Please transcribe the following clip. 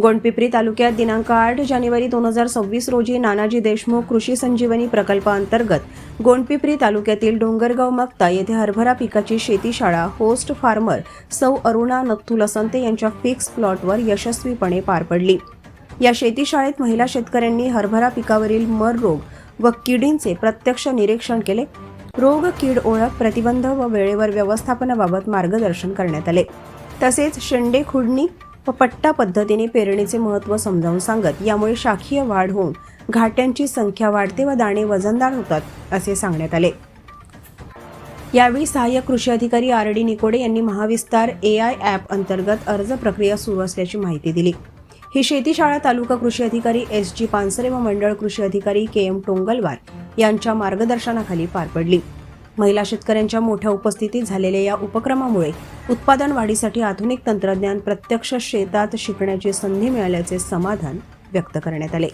गोंडपिंपरी तालुक्यात दिनांक 8 जानेवारी 2026 रोजी नानाजी देशमुख कृषी संजीवनी प्रकल्पाअंतर्गत गोंडपिंपरी तालुक्यातील डोंगरगाव मक्ता येथे हरभरा पिकाची शेतीशाळा होस्ट फार्मर सौ अरुणा नथू लसंते यांच्या फिक्स प्लॉटवर यशस्वीपणे पार पडली। या शेतीशाळेत महिला शेतकऱ्यांनी हरभरा पिकावरील मर रोग व किडींचे प्रत्यक्ष निरीक्षण केले। रोग कीड ओळख प्रतिबंध व वेळेवर व्यवस्थापनाबाबत मार्गदर्शन करण्यात आले। तसेच शेंडे खुडणी व पट्टा पद्धतीने पेरणीचे महत्त्व समजावून सांगत यामुळे शाखीय वाढ होऊन घाट्यांची संख्या वाढते व दाणे वजनदार होतात असे सांगण्यात आले। यावेळी सहाय्यक कृषी अधिकारी RD निकोडे यांनी महाविस्तार AI ॲप अंतर्गत अर्ज प्रक्रिया सुरू असल्याची माहिती दिली। ही शेतीशाळा तालुका कृषी अधिकारी SG पानसरे व मंडळ कृषी अधिकारी KM टोंगलवार यांच्या मार्गदर्शनाखाली पार पडली। महिला शेतकऱ्यांच्या मोठ्या उपस्थितीत झालेल्या या उपक्रमामुळे उत्पादन वाढीसाठी आधुनिक तंत्रज्ञान प्रत्यक्ष शेतात शिकण्याची संधी मिळाल्याचे समाधान व्यक्त करण्यात आले।